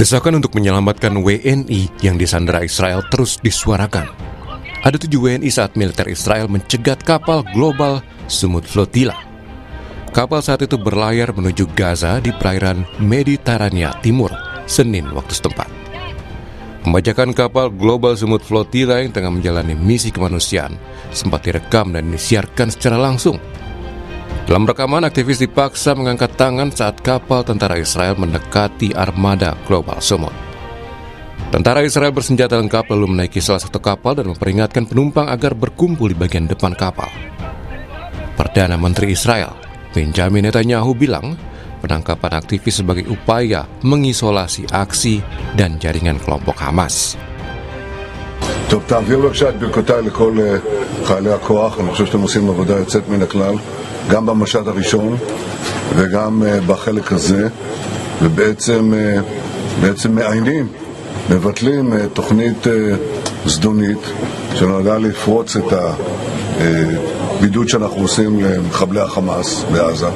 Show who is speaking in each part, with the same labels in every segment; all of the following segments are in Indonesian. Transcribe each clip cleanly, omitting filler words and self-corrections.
Speaker 1: Desakan untuk menyelamatkan WNI yang disandera Israel terus disuarakan. Ada 7 WNI saat militer Israel mencegat kapal Global Sumut Flotilla. Kapal saat itu berlayar menuju Gaza di perairan Mediterania Timur, Senin waktu setempat. Pembajakan kapal Global Sumut Flotilla yang tengah menjalani misi kemanusiaan sempat direkam dan disiarkan secara langsung. Dalam rekaman, aktivis dipaksa mengangkat tangan saat kapal tentara Israel mendekati armada Global Sumut. Tentara Israel bersenjata lengkap lalu menaiki salah satu kapal dan memperingatkan penumpang agar berkumpul di bagian depan kapal. Perdana Menteri Israel, Benjamin Netanyahu bilang, penangkapan aktivis sebagai upaya mengisolasi aksi dan jaringan kelompok Hamas.
Speaker 2: טוב, תעביר בבקשה את ברכותיי לכל חיילי הכוח. אני חושב שאתם עושים עבודה יוצאת מן הכלל, גם במשט הראשון וגם בחלק הזה, ובעצם מבטלים תוכנית זדונית שנועדה לפרוץ את הבידוד שאנחנו עושים למחבלי החמאס בעזה.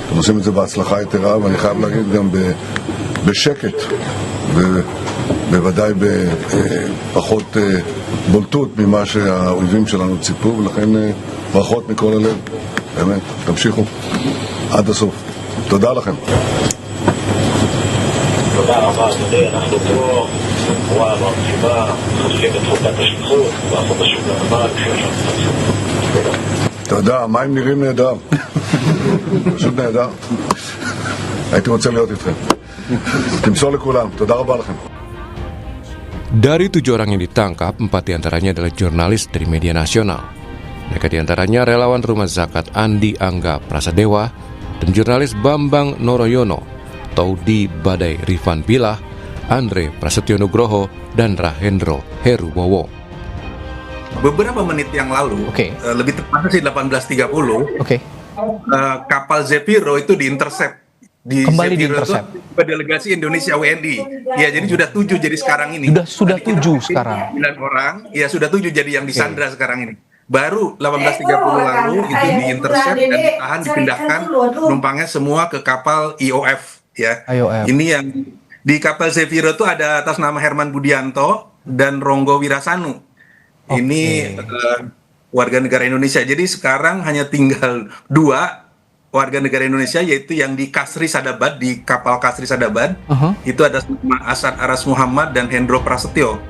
Speaker 2: אתם עושים את זה בהצלחה יתרה, ואני חייב להגיד גם בשקט ובוודאי בפחות בולטות ממה שהאויבים שלנו ציפו, ולכן ברכות מכל הלב. באמת, תמשיכו עד הסוף. תודה לכם.
Speaker 3: תודה רבה, אדוני. אנחנו פה רואה מרחיבה, חושבים את חוקת השליחות, ואנחנו בשוק הבא,
Speaker 2: תודה, המים נראים נהדר. פשוט נהדר. הייתי רוצה להיות איתכם. תמסור לכולם, תודה רבה לכם.
Speaker 1: Dari 7 orang yang ditangkap, 4 diantaranya adalah jurnalis dari media nasional. Mereka diantaranya relawan Rumah Zakat Andi Angga Prasadewa dan jurnalis Bambang Noroyono, Taudi Badai Rifan Bilah, Andre Prasetyo Nugroho, dan Rahendro Herubowo.
Speaker 4: Beberapa menit yang lalu, lebih tepatnya sih 18.30, kapal Zefiro itu diintercept.
Speaker 5: Kembali diintercept.
Speaker 4: Delegasi Indonesia WNI. Ya, jadi sudah 7 jadi sekarang ini.
Speaker 5: Sudah 7 sekarang.
Speaker 4: 9 orang, ya sudah 7 jadi yang disandra sekarang ini. Baru 18.30 lalu itu diintercept dan ditahan, dipindahkan penumpangnya semua ke kapal IOF. Ya. Ini yang di kapal Zefiro itu ada atas nama Herman Budianto dan Ronggo Wirasanu. Ini warga negara Indonesia. Jadi sekarang hanya tinggal 2 warga negara Indonesia, yaitu yang di Kasri Sadabad, di kapal Kasri Sadabad. Itu ada Asad Aras Muhammad dan Hendro Prasetyo.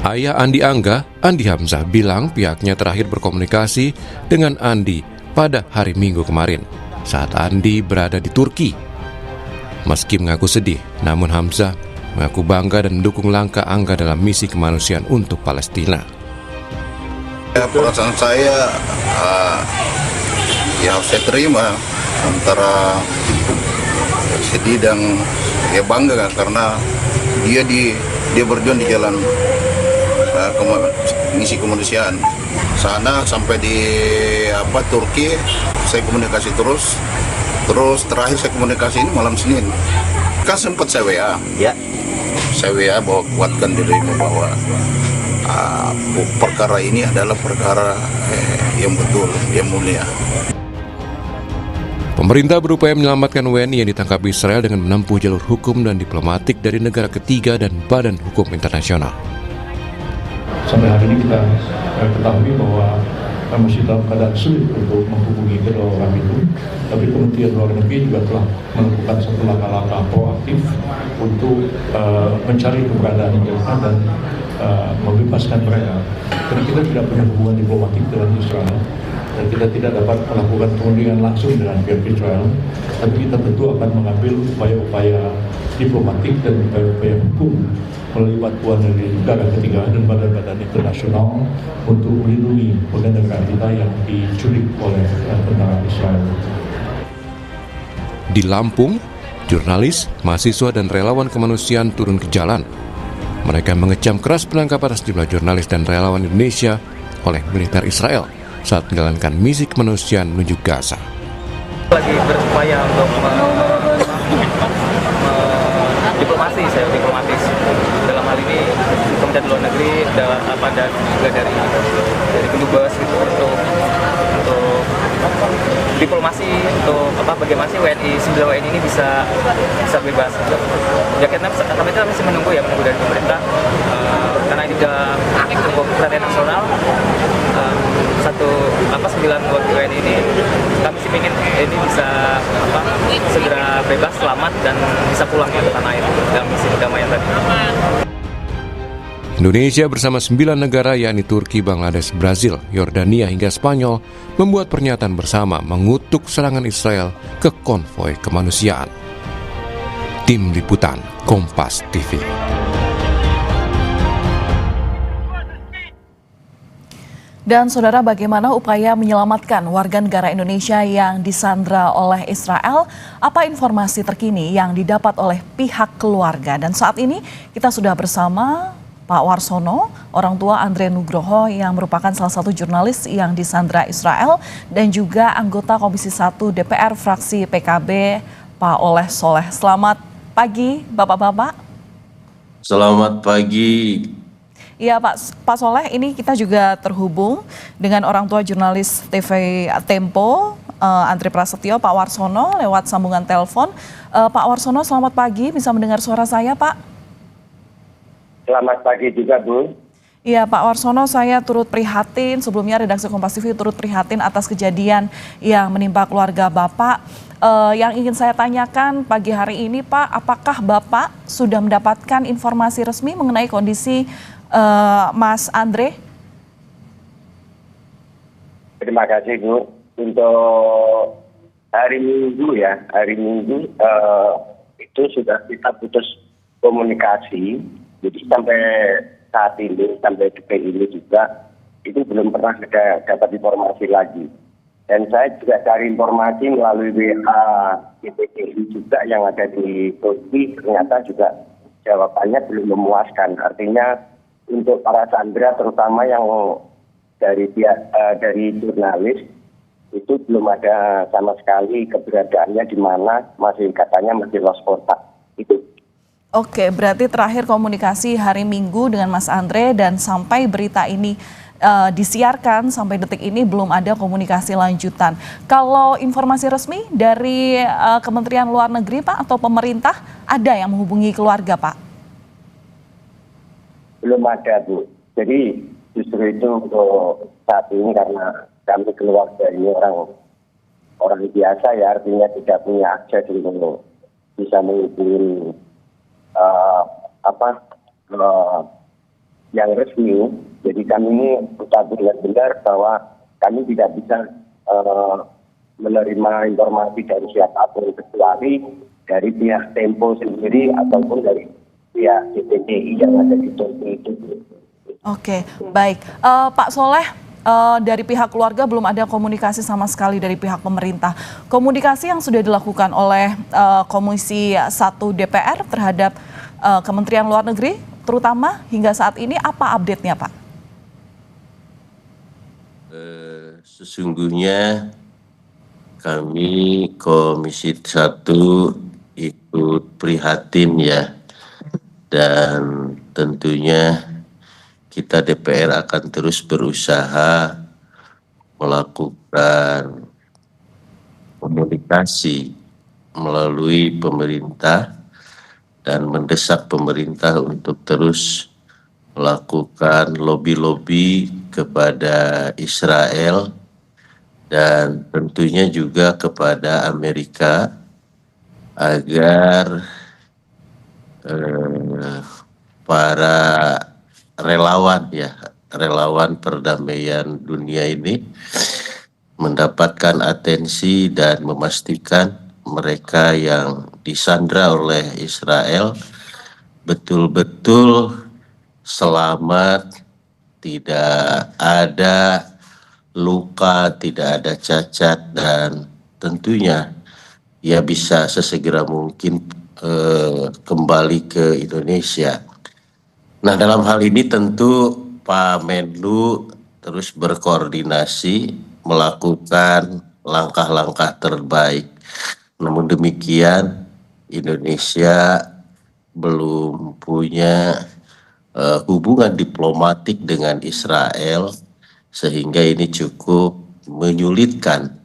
Speaker 1: Ayah Andi Angga, Andi Hamzah, bilang pihaknya terakhir berkomunikasi dengan Andi pada hari Minggu kemarin saat Andi berada di Turki. Meski mengaku sedih, namun Hamzah mengaku bangga dan mendukung langkah Angga dalam misi kemanusiaan untuk Palestina.
Speaker 6: Perasaan saya ya harus saya terima, antara sedih dan ya bangga kan, karena dia berjuang di jalan misi kemanusiaan. Sana sampai di Turki saya komunikasi terus terakhir saya komunikasi ini malam Senin. Kan sempat saya WA. Ya. Saya WA bahwa kuatkan dirimu bahwa perkara ini adalah perkara yang betul, yang mulia.
Speaker 1: Pemerintah berupaya menyelamatkan WNI yang ditangkap Israel dengan menempuh jalur hukum dan diplomatik dari negara ketiga dan Badan Hukum Internasional.
Speaker 7: Sampai hari ini kita ketahui bahwa masih dalam keadaan sulit untuk menghubungi kedua orang itu, tapi Kementerian Luar Negeri juga telah melakukan satu langkah-langkah proaktif untuk mencari keberadaan mereka dan membebaskan mereka. Karena kita tidak punya hubungan diplomatik dengan Israel, dan kita tidak dapat melakukan perundingan langsung dengan pihak Israel, tapi kita tentu akan mengambil upaya-upaya diplomatik dan upaya-upaya hukum melalui bantuan dari negara ketiga dan badan-badan internasional untuk melindungi warga negara kita yang diculik oleh tentara Israel.
Speaker 1: Di Lampung, jurnalis, mahasiswa, dan relawan kemanusiaan turun ke jalan. Mereka mengecam keras penangkapan sejumlah jurnalis dan relawan Indonesia oleh militer Israel saat menjalankan misi kemanusiaan menuju Gaza.
Speaker 8: Lagi berupaya untuk diplomatis. Dalam hal ini Kementerian Luar Negeri dan juga dari Kedubes gitu untuk diplomasi untuk bagaimana sih 9 WNI ini bisa bebas. Ya kami itu masih menunggu dari pemerintah karena ini udah cukup perhatian nasional. 9 WNI ini kami sih ingin ini bisa segera bebas, selamat dan bisa pulang ke tanah air dalam misi perdamaian tadi.
Speaker 1: Indonesia bersama 9 negara yakni Turki, Bangladesh, Brazil, Yordania hingga Spanyol membuat pernyataan bersama mengutuk serangan Israel ke konvoi kemanusiaan. Tim Liputan Kompas TV.
Speaker 9: Dan saudara, bagaimana upaya menyelamatkan warga negara Indonesia yang disandra oleh Israel? Apa informasi terkini yang didapat oleh pihak keluarga? Dan saat ini kita sudah bersama Pak Warsono, orang tua Andre Nugroho yang merupakan salah satu jurnalis yang disandra Israel, dan juga anggota Komisi 1 DPR fraksi PKB, Pak Oleh Soleh. Selamat pagi Bapak-Bapak.
Speaker 10: Selamat pagi.
Speaker 9: Iya Pak Soleh, ini kita juga terhubung dengan orang tua jurnalis TV Tempo, Andre Prasetyo, Pak Warsono lewat sambungan telepon. Pak Warsono, selamat pagi, bisa mendengar suara saya Pak?
Speaker 11: Selamat pagi juga Bu.
Speaker 9: Iya Pak Warsono, saya turut prihatin, sebelumnya redaksi Kompas TV turut prihatin atas kejadian yang menimpa keluarga Bapak. Yang ingin saya tanyakan pagi hari ini Pak, apakah Bapak sudah mendapatkan informasi resmi mengenai kondisi Mas Andre?
Speaker 11: Terima kasih Bu. Untuk hari Minggu itu sudah kita putus komunikasi. Jadi sampai saat ini, sampai detik ini juga itu belum pernah dapat informasi lagi. Dan saya juga cari informasi melalui WA IPTI juga yang ada di Turki, ternyata juga jawabannya belum memuaskan. Artinya untuk para sandera terutama yang dari jurnalis itu belum ada sama sekali keberadaannya di mana, masih katanya masih lost kontak itu.
Speaker 9: Oke, berarti terakhir komunikasi hari Minggu dengan Mas Andre dan sampai berita ini disiarkan sampai detik ini belum ada komunikasi lanjutan. Kalau informasi resmi dari Kementerian Luar Negeri Pak atau pemerintah, ada yang menghubungi keluarga Pak?
Speaker 11: Belum ada Bu. Jadi justru itu untuk saat ini karena kami keluarga ini orang biasa ya, artinya tidak punya akses untuk bisa menghubungi yang resmi. Jadi kami ini kita benar-benar bahwa kami tidak bisa menerima informasi dari siapapun kecuali dari pihak Tempo sendiri ataupun dari pihak CPDI yang ada di Turki itu.
Speaker 9: Oke, baik. Pak Soleh, dari pihak keluarga belum ada komunikasi sama sekali dari pihak pemerintah. Komunikasi yang sudah dilakukan oleh Komisi 1 DPR terhadap Kementerian Luar Negeri, terutama hingga saat ini, apa update-nya Pak?
Speaker 10: Sesungguhnya kami Komisi 1 ikut prihatin ya, dan tentunya kita DPR akan terus berusaha melakukan komunikasi melalui pemerintah dan mendesak pemerintah untuk terus melakukan lobby-lobby kepada Israel dan tentunya juga kepada Amerika agar para relawan perdamaian dunia ini mendapatkan atensi dan memastikan mereka yang disandra oleh Israel betul-betul selamat, tidak ada luka, tidak ada cacat, dan tentunya ya bisa sesegera mungkin kembali ke Indonesia. Nah, dalam hal ini tentu Pak Menlu terus berkoordinasi melakukan langkah-langkah terbaik. Namun demikian, Indonesia belum punya hubungan diplomatik dengan Israel, sehingga ini cukup menyulitkan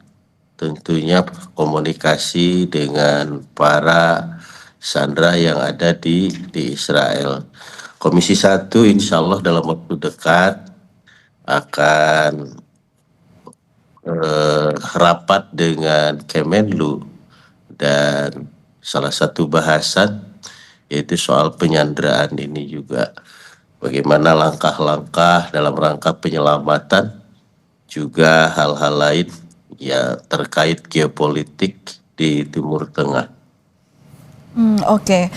Speaker 10: tentunya komunikasi dengan para sandera yang ada di Israel. Komisi 1 insya Allah dalam waktu dekat akan rapat dengan Kemenlu, dan salah satu bahasan yaitu soal penyanderaan ini juga. Bagaimana langkah-langkah dalam rangka penyelamatan, juga hal-hal lain ya terkait geopolitik di Timur Tengah.
Speaker 9: Oke.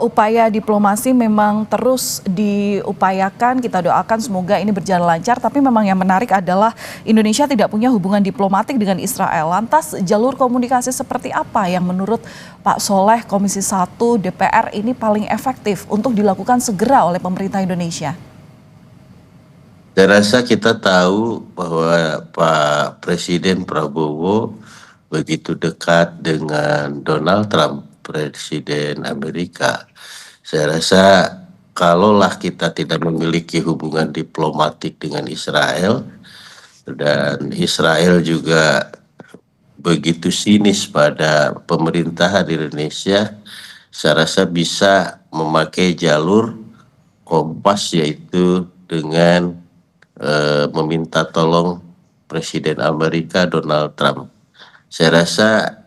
Speaker 9: Upaya diplomasi memang terus diupayakan, kita doakan semoga ini berjalan lancar, tapi memang yang menarik adalah Indonesia tidak punya hubungan diplomatik dengan Israel. Lantas jalur komunikasi seperti apa yang menurut Pak Soleh, Komisi 1 DPR ini paling efektif untuk dilakukan segera oleh pemerintah Indonesia?
Speaker 10: Saya rasa kita tahu bahwa Pak Presiden Prabowo begitu dekat dengan Donald Trump, Presiden Amerika. Saya rasa kalaulah kita tidak memiliki hubungan diplomatik dengan Israel, dan Israel juga begitu sinis pada pemerintahan Indonesia, saya rasa bisa memakai jalur kompas, yaitu dengan meminta tolong Presiden Amerika Donald Trump. Saya rasa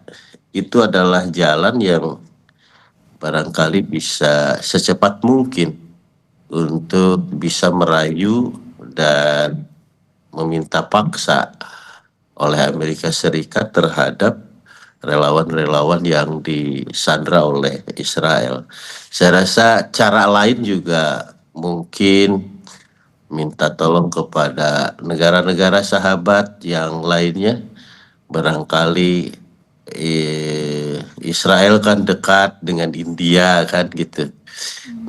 Speaker 10: itu adalah jalan yang barangkali bisa secepat mungkin untuk bisa merayu dan meminta paksa oleh Amerika Serikat terhadap relawan-relawan yang disandra oleh Israel. Saya rasa cara lain juga mungkin minta tolong kepada negara-negara sahabat yang lainnya. Barangkali Israel kan dekat dengan India kan gitu.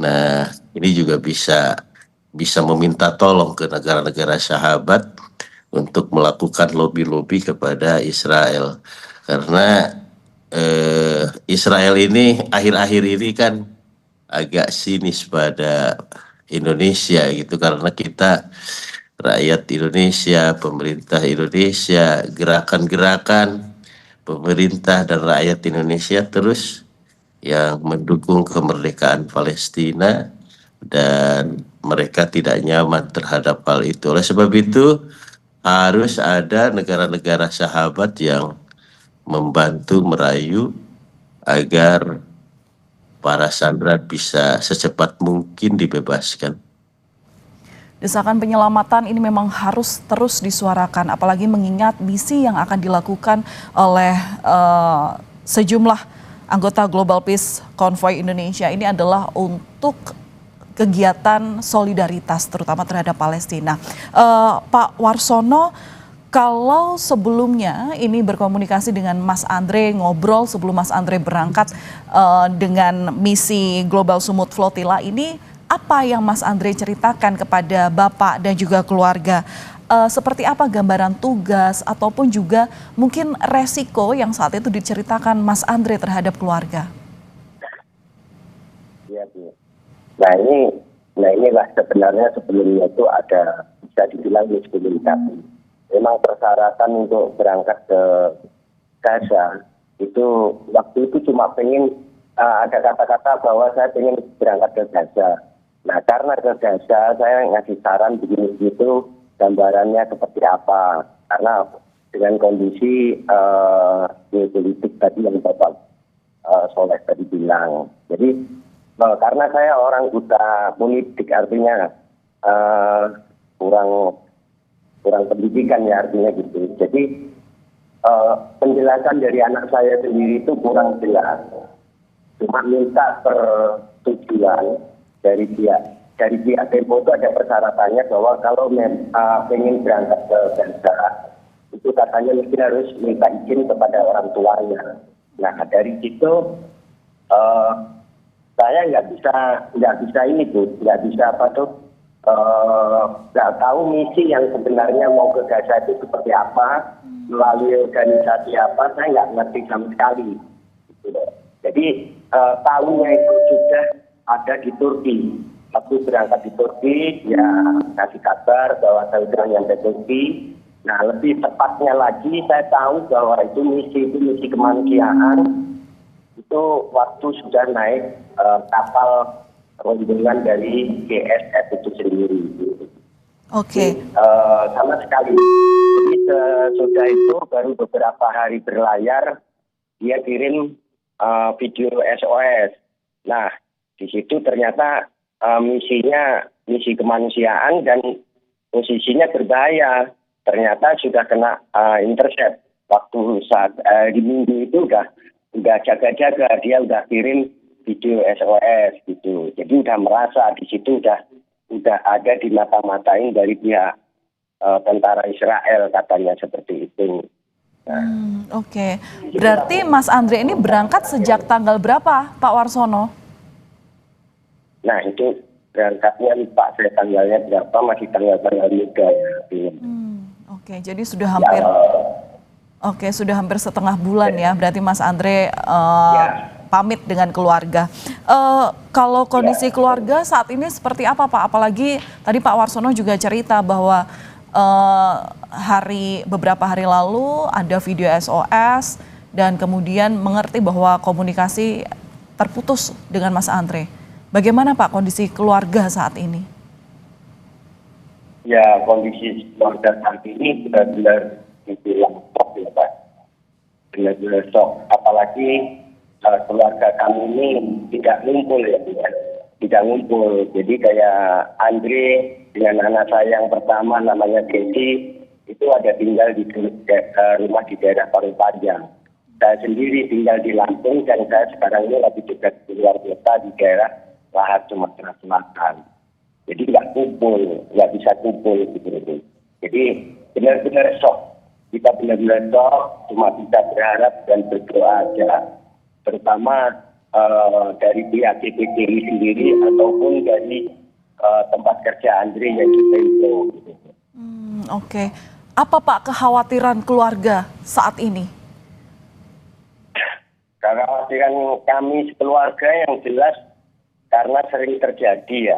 Speaker 10: Nah, ini juga bisa meminta tolong ke negara-negara sahabat untuk melakukan lobby-lobby kepada Israel. Karena Israel ini akhir-akhir ini kan agak sinis pada Indonesia gitu, karena kita rakyat Indonesia, pemerintah Indonesia, gerakan-gerakan pemerintah dan rakyat Indonesia terus yang mendukung kemerdekaan Palestina, dan mereka tidak nyaman terhadap hal itu. Oleh sebab itu harus ada negara-negara sahabat yang membantu merayu agar para sandera bisa secepat mungkin dibebaskan.
Speaker 9: Desakan penyelamatan ini memang harus terus disuarakan, apalagi mengingat misi yang akan dilakukan oleh sejumlah anggota Global Peace Convoy Indonesia ini adalah untuk kegiatan solidaritas terutama terhadap Palestina. Pak Warsono, kalau sebelumnya ini berkomunikasi dengan Mas Andre, ngobrol sebelum Mas Andre berangkat dengan misi Global Sumut Flotilla ini, apa yang Mas Andre ceritakan kepada Bapak dan juga keluarga? Seperti apa gambaran tugas ataupun juga mungkin resiko yang saat itu diceritakan Mas Andre terhadap keluarga?
Speaker 11: Iya, Bu. Nah inilah sebenarnya sebelumnya itu ada, bisa dibilang miskomunikasi. Memang persyaratan untuk berangkat ke Gaza itu waktu itu cuma pengen ada kata-kata bahwa saya pengen berangkat ke Gaza. Nah karena ke Gaza saya ngasih saran begini gitu, gambarannya seperti apa. Karena dengan kondisi geopolitik tadi yang Bapak Soleh tadi bilang. Jadi karena saya orang buta politik, artinya kurang pendidikan ya artinya gitu. Jadi penjelasan dari anak saya sendiri itu kurang jelas. Cuma minta persetujuan dari pihak Tempo itu ada persyaratannya bahwa kalau pengen berangkat ke Gaza itu katanya mesti harus minta izin kepada orang tuanya. Nah dari situ saya nggak bisa ini Bu, nggak bisa nggak tahu misi yang sebenarnya mau ke Gaza itu seperti apa, melalui organisasi apa, saya nggak ngerti sama sekali. Gitu. Jadi tahunya itu sudah ada di Turki. Waktu berangkat di Turki, ya kasih kabar bahwa saya sudah nyampe Turki, Nah, lebih tepatnya lagi saya tahu bahwa itu misi kemanusiaan. Itu waktu sudah naik kapal rombongan dari GSF itu sendiri.
Speaker 9: Oke.
Speaker 11: Sama sekali. Jadi sesudah itu baru beberapa hari berlayar, dia kirim video SOS. Nah, di situ ternyata misinya misi kemanusiaan dan posisinya berbahaya. Ternyata sudah kena intercept. Waktu saat di minggu itu udah jaga-jaga, dia udah kirim video SOS gitu. Jadi udah merasa di situ udah ada di mata-matain dari pihak tentara Israel, katanya seperti itu.
Speaker 9: Oke. Berarti Mas Andre ini berangkat sejak tanggal berapa, Pak Warsono? Nah,
Speaker 11: itu berangkatnya lupa saya tanggalnya berapa, masih tanggal muda ya.
Speaker 9: Oke, jadi sudah hampir sudah hampir setengah bulan ya. Berarti Mas Andre pamit dengan keluarga. Kalau kondisi keluarga saat ini seperti apa, Pak? Apalagi tadi Pak Warsono juga cerita bahwa beberapa hari lalu ada video SOS dan kemudian mengerti bahwa komunikasi terputus dengan Mas Andre. Bagaimana Pak kondisi keluarga saat ini?
Speaker 11: Ya, kondisi keluarga saat ini benar-benar dibilang shock ya Pak. Benar-benar shock. Apalagi keluarga kami ini tidak ngumpul ya Pak. Tidak ngumpul. Jadi kayak Andre dengan anak saya yang pertama namanya Desi, itu ada tinggal di rumah di daerah Parung Panjang. Saya sendiri tinggal di Lampung dan saya sekarang ini lagi juga di luar kota di daerah Lahad, Sumatera Selatan. Jadi nggak bisa kumpul gitu. Jadi benar-benar shock. Kita benar-benar shock, cuma bisa berharap dan berdoa aja. Terutama dari pihak CPDI sendiri ataupun dari tempat kerja Andre yang kita itu.
Speaker 9: Oke. Apa Pak kekhawatiran keluarga saat ini?
Speaker 11: Kekhawatiran kami sekeluarga yang jelas karena sering terjadi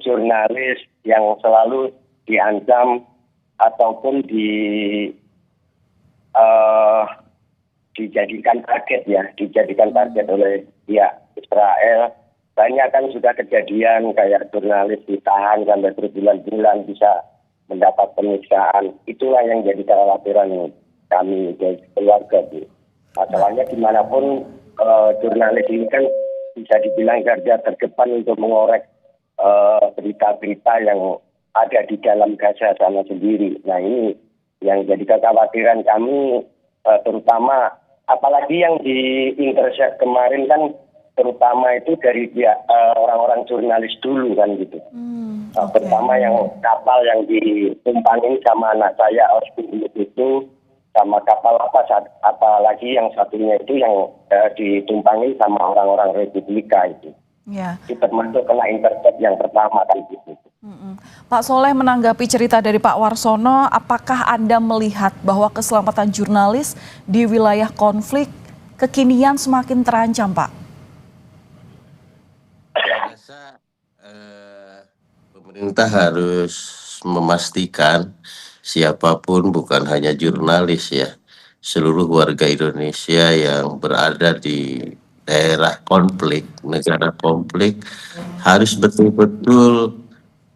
Speaker 11: jurnalis yang selalu diancam ataupun dijadikan target oleh pihak Israel. Banyak kan sudah kejadian kayak jurnalis ditahan sampai berbulan-bulan bisa mendapat penyiksaan. Itulah yang jadi kekhawatiran kami dari keluarga. Masalahnya dimanapun jurnalis ini kan bisa dibilang garda terdepan untuk mengorek berita-berita yang ada di dalam Gaza sana sendiri. Nah, ini yang jadi kekhawatiran kami, terutama apalagi yang di intercept kemarin kan terutama itu dari pihak orang-orang jurnalis dulu kan gitu. Pertama yang kapal yang ditumpangin sama anak saya itu sama kapal apalagi yang satunya itu yang ditumpangin sama orang-orang Republika itu. Ya. Itu termasuk kena intercept yang pertama kan gitu.
Speaker 9: Pak Soleh, menanggapi cerita dari Pak Warsono, apakah Anda melihat bahwa keselamatan jurnalis di wilayah konflik kekinian semakin terancam, Pak?
Speaker 10: Saya rasa pemerintah harus memastikan siapapun, bukan hanya jurnalis ya, seluruh warga Indonesia yang berada di daerah konflik, negara konflik, harus betul-betul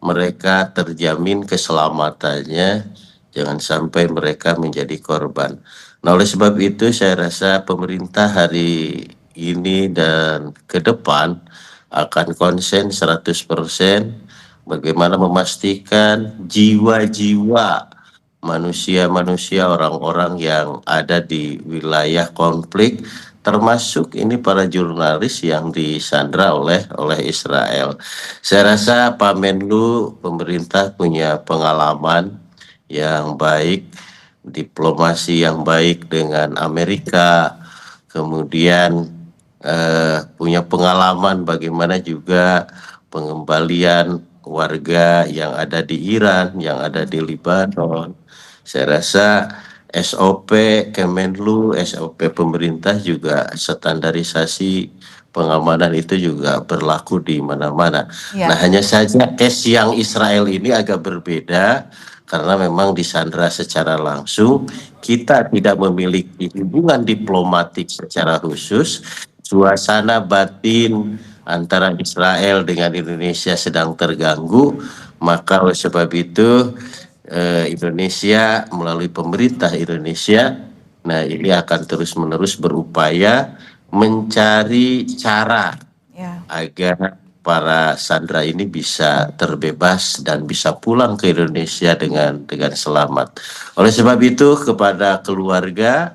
Speaker 10: mereka terjamin keselamatannya, jangan sampai mereka menjadi korban. Nah, oleh sebab itu saya rasa pemerintah hari ini dan ke depan akan konsen 100% bagaimana memastikan jiwa-jiwa manusia-manusia, orang-orang yang ada di wilayah konflik, termasuk ini para jurnalis yang disandra oleh Israel. Saya rasa Pak Menlu, pemerintah punya pengalaman yang baik, diplomasi yang baik dengan Amerika, kemudian punya pengalaman bagaimana juga pengembalian warga yang ada di Iran, yang ada di Lebanon. Saya rasa SOP Kemenlu, SOP pemerintah juga standarisasi pengamanan itu juga berlaku di mana-mana.
Speaker 9: Ya.
Speaker 10: Nah, hanya saja case yang Israel ini agak berbeda karena memang disandra secara langsung. Kita tidak memiliki hubungan diplomatik secara khusus. Suasana batin antara Israel dengan Indonesia sedang terganggu, maka oleh sebab itu Indonesia melalui pemerintah Indonesia, nah ini akan terus-menerus berupaya mencari cara agar para sandera ini bisa terbebas dan bisa pulang ke Indonesia dengan selamat. Oleh sebab itu kepada keluarga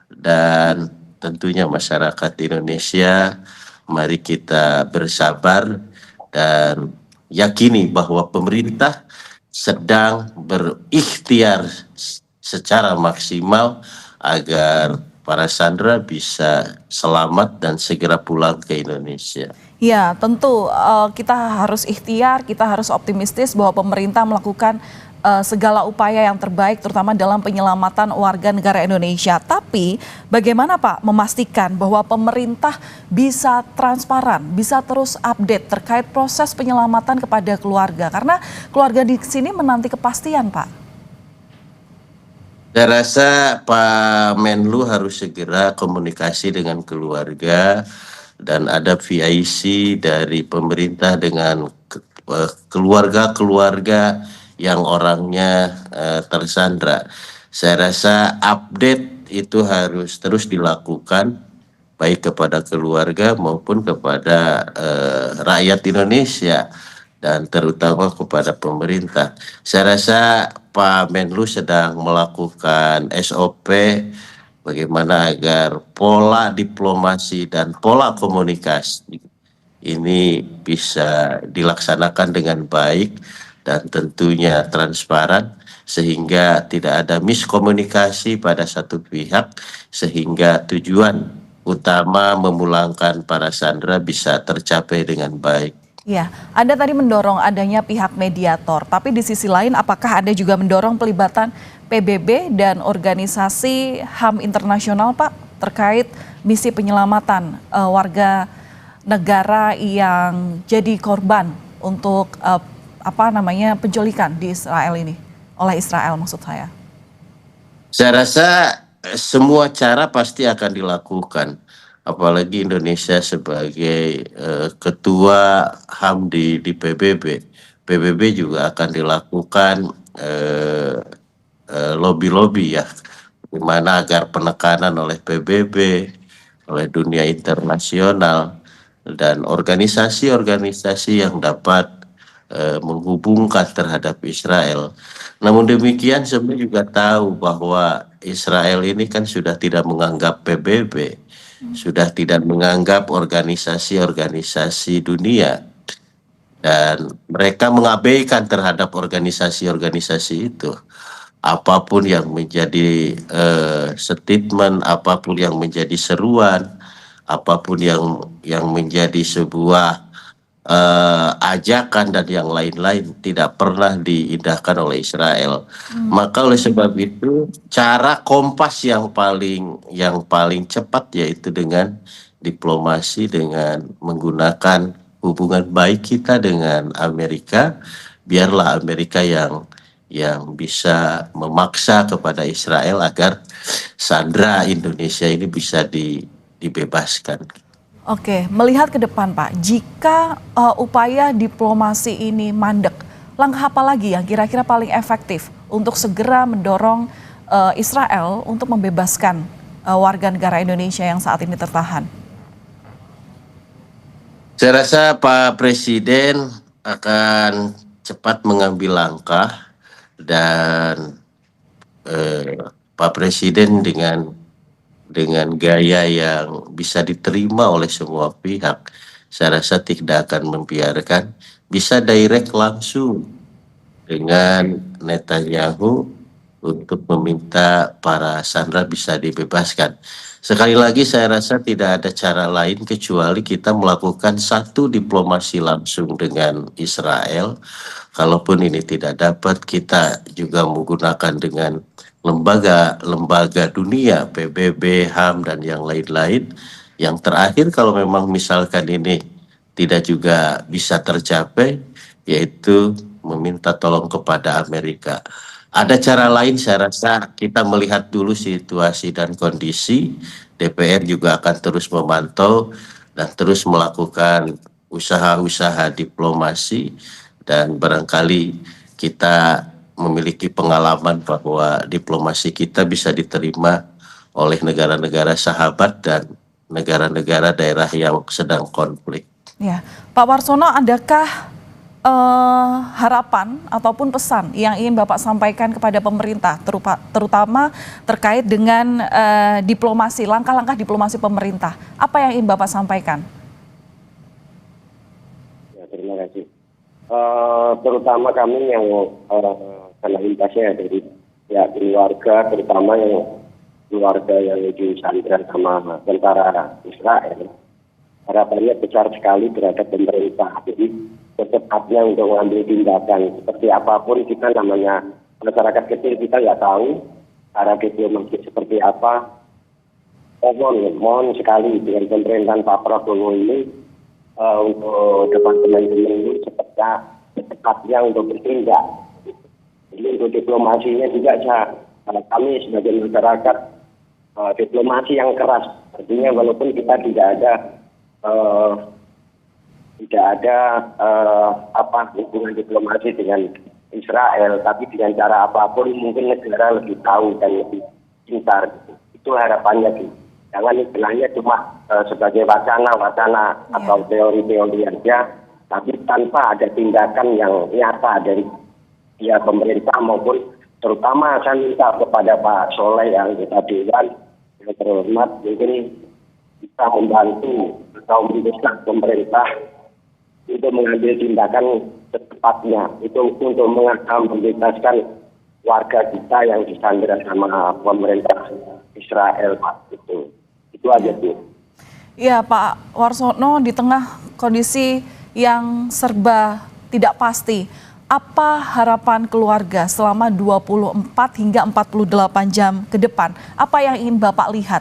Speaker 10: dan tentunya masyarakat Indonesia, mari kita bersabar dan yakini bahwa pemerintah sedang berikhtiar secara maksimal agar para sandera bisa selamat dan segera pulang ke Indonesia.
Speaker 9: Ya, tentu kita harus ikhtiar, kita harus optimistis bahwa pemerintah melakukan segala upaya yang terbaik terutama dalam penyelamatan warga negara Indonesia. Tapi bagaimana Pak memastikan bahwa pemerintah bisa transparan, bisa terus update terkait proses penyelamatan kepada keluarga? Karena keluarga di sini menanti kepastian, Pak.
Speaker 10: Saya rasa Pak Menlu harus segera komunikasi dengan keluarga dan ada VIC dari pemerintah dengan keluarga-keluarga yang orangnya tersandra. Saya rasa update itu harus terus dilakukan baik kepada keluarga maupun kepada rakyat Indonesia dan terutama kepada pemerintah. Saya rasa Pak Menlu sedang melakukan SOP bagaimana agar pola diplomasi dan pola komunikasi ini bisa dilaksanakan dengan baik dan tentunya transparan sehingga tidak ada miskomunikasi pada satu pihak sehingga tujuan utama memulangkan para sandera bisa tercapai dengan baik.
Speaker 9: Ya, Anda tadi mendorong adanya pihak mediator, tapi di sisi lain apakah Anda juga mendorong pelibatan PBB dan organisasi HAM internasional, Pak, terkait misi penyelamatan warga negara yang jadi korban untuk penculikan di Israel ini, oleh Israel maksud saya?
Speaker 10: Saya rasa semua cara pasti akan dilakukan. Apalagi Indonesia sebagai ketua HAM di PBB. PBB juga akan dilakukan lobby-lobby ya, bagaimana agar penekanan oleh PBB, oleh dunia internasional, dan organisasi-organisasi yang dapat menghubungkan terhadap Israel. Namun demikian sebenarnya juga tahu bahwa Israel ini kan sudah tidak menganggap PBB, sudah tidak menganggap organisasi-organisasi dunia, dan mereka mengabaikan terhadap organisasi-organisasi itu. Apapun yang menjadi statement, apapun yang menjadi seruan, apapun yang menjadi sebuah ajakan dan yang lain-lain tidak pernah diindahkan oleh Israel. Maka oleh sebab itu cara kompas yang paling cepat yaitu dengan diplomasi, dengan menggunakan hubungan baik kita dengan Amerika. Biarlah Amerika yang bisa memaksa kepada Israel agar sandera Indonesia ini bisa dibebaskan.
Speaker 9: Oke, melihat ke depan Pak, jika upaya diplomasi ini mandek, langkah apa lagi yang kira-kira paling efektif untuk segera mendorong Israel untuk membebaskan warga negara Indonesia yang saat ini tertahan?
Speaker 10: Saya rasa Pak Presiden akan cepat mengambil langkah dan Pak Presiden dengan gaya yang bisa diterima oleh semua pihak, saya rasa tidak akan membiarkan, bisa direct langsung dengan Netanyahu untuk meminta para sandera bisa dibebaskan. Sekali lagi saya rasa tidak ada cara lain kecuali kita melakukan satu diplomasi langsung dengan Israel. Kalaupun ini tidak dapat, kita juga menggunakan dengan lembaga dunia, PBB, HAM, dan yang lain-lain, Yang terakhir kalau memang misalkan ini tidak juga bisa tercapai, yaitu meminta tolong kepada Amerika. Ada cara lain, saya rasa kita melihat dulu situasi dan kondisi. DPR juga akan terus memantau dan terus melakukan usaha-usaha diplomasi, dan barangkali kita memiliki pengalaman bahwa diplomasi kita bisa diterima oleh negara-negara sahabat dan negara-negara daerah yang sedang konflik.
Speaker 9: Ya, Pak Warsono, adakah harapan ataupun pesan yang ingin Bapak sampaikan kepada pemerintah, terutama terkait dengan diplomasi, langkah-langkah diplomasi pemerintah? Apa yang ingin Bapak sampaikan?
Speaker 11: Ya, terima kasih. Terutama kami yang kena imbasnya dari keluarga, terutama yang keluarga yang disandra sama tentara Israel, harapannya besar sekali terhadap pemerintah. Jadi secepatnya untuk mengambil tindakan seperti apapun. Kita namanya masyarakat kecil, kita nggak tahu cara diplomasi seperti apa. Mohon sekali dengan pemerintahan Pak Prabowo ini untuk departemen ini secepatnya untuk bertindak. Jadi untuk diplomasinya juga kami sebagai masyarakat diplomasi yang keras. Artinya walaupun kita tidak ada hubungan diplomasi dengan Israel, tapi dengan cara apapun mungkin negara lebih tahu dan lebih pintar. Itu harapannya sih. Jangan istilahnya cuma sebagai wacana atau teori-teori aja, tapi tanpa ada tindakan yang nyata dari pemerintah maupun terutama saya minta kepada Pak Soleh yang kita dewan yang terhormat, mungkin bisa membantu atau mendesak pemerintah untuk mengambil tindakan secepatnya itu untuk membebaskan warga kita yang disandra sama pemerintah Israel, Pak. Itu aja tuh.
Speaker 9: Ya, Pak Warsono, di tengah kondisi yang serba tidak pasti, apa harapan keluarga selama 24 hingga 48 jam ke depan? Apa yang ingin Bapak lihat?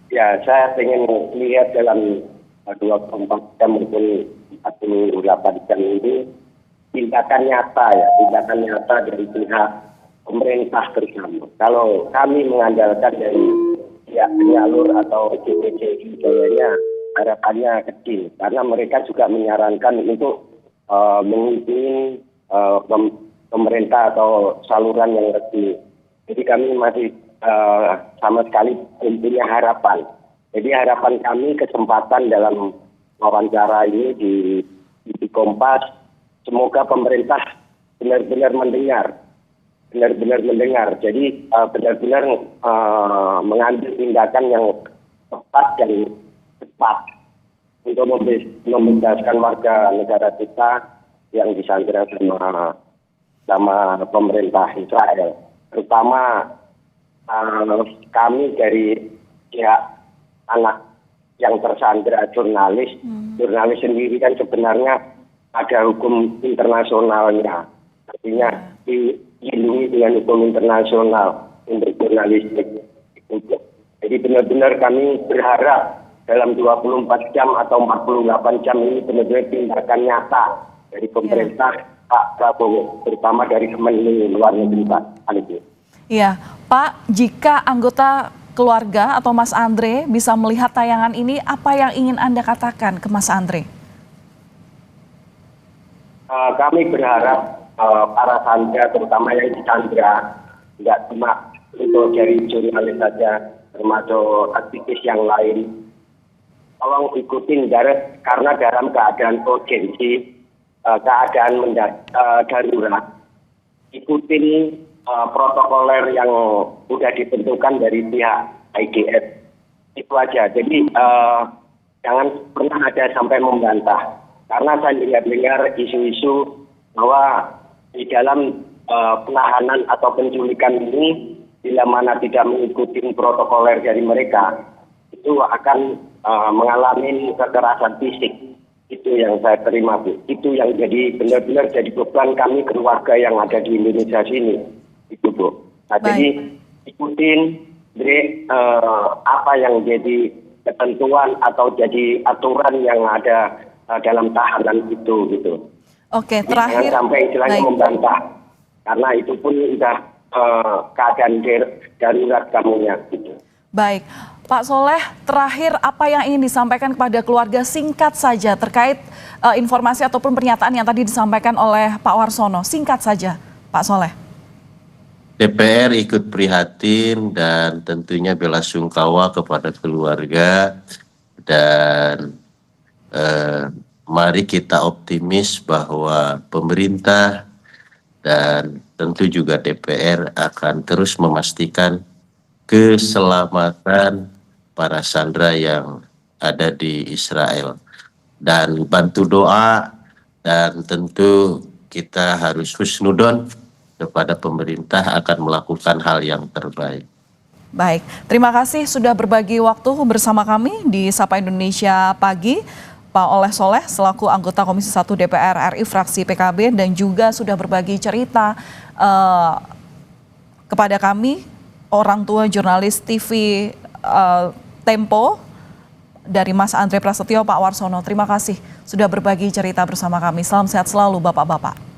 Speaker 11: Ya, saya ingin lihat dalam 24 jam maupun 48 jam ini tindakan nyata dari pihak pemerintah bersama. Kalau kami mengandalkan dari pihak penyalur atau JPJI, kayaknya harapannya kecil karena mereka juga menyarankan untuk mengikuti pemerintah atau saluran yang resmi. Jadi kami masih sama sekali belum punya harapan. Jadi harapan kami kesempatan dalam wawancara ini di Kompas, semoga pemerintah benar-benar mendengar. Jadi benar-benar mengambil tindakan yang tepat dan cepat untuk membebaskan warga negara kita yang disandra sama pemerintah Israel. Terutama kami dari pihak anak yang tersandra jurnalis sendiri kan sebenarnya ada hukum internasionalnya, artinya dilindungi dengan hukum internasional untuk jurnalistik. Jadi benar-benar kami berharap dalam 24 jam atau 48 jam ini benar-benar tindakan nyata dari pemerintah Pak Prabowo, terutama dari Kementerian Luar Negeri Pak.
Speaker 9: Iya, Pak, jika anggota keluarga atau Mas Andre bisa melihat tayangan ini, apa yang ingin Anda katakan ke Mas Andre?
Speaker 11: Kami berharap para sandra, terutama yang disandra, tidak cuma untuk dari jurnalis saja, termasuk aktivis yang lain, tolong ikutin karena dalam keadaan urgensi, keadaan darurat, ikutin protokoler yang sudah ditentukan dari pihak IDF. Itu aja. Jadi jangan pernah ada sampai membantah. Karena saya dengar isu-isu bahwa di dalam penahanan atau penculikan ini, bila mana tidak mengikuti protokoler dari mereka, itu akan mengalami kekerasan fisik. Itu yang saya terima, Bu. Itu yang jadi benar-benar jadi beban kami keluarga yang ada di Indonesia sini. Itu, Bu. Nah, jadi ikutin Jadi apa yang jadi ketentuan atau jadi aturan yang ada dalam tahanan itu gitu.
Speaker 9: Oke,
Speaker 11: Jadi
Speaker 9: terakhir.
Speaker 11: jangan sampai istilahnya membantah, karena itu pun sudah keadaan darurat kamunya gitu.
Speaker 9: Baik, Pak Soleh, terakhir apa yang ingin disampaikan kepada keluarga singkat saja terkait informasi ataupun pernyataan yang tadi disampaikan oleh Pak Warsono. Singkat saja, Pak Soleh.
Speaker 10: DPR ikut prihatin dan tentunya belasungkawa kepada keluarga dan mari kita optimis bahwa pemerintah dan tentu juga DPR akan terus memastikan keselamatan para sandera yang ada di Israel dan bantu doa dan tentu kita harus husnudon kepada pemerintah akan melakukan hal yang terbaik.
Speaker 9: Baik, terima kasih sudah berbagi waktu bersama kami di Sapa Indonesia Pagi. Pak Oleh Soleh selaku anggota Komisi 1 DPR RI fraksi PKB dan juga sudah berbagi cerita kepada kami, orang tua jurnalis TV Tempo dari Mas Andre Prasetyo, Pak Warsono. Terima kasih sudah berbagi cerita bersama kami. Salam sehat selalu Bapak-Bapak.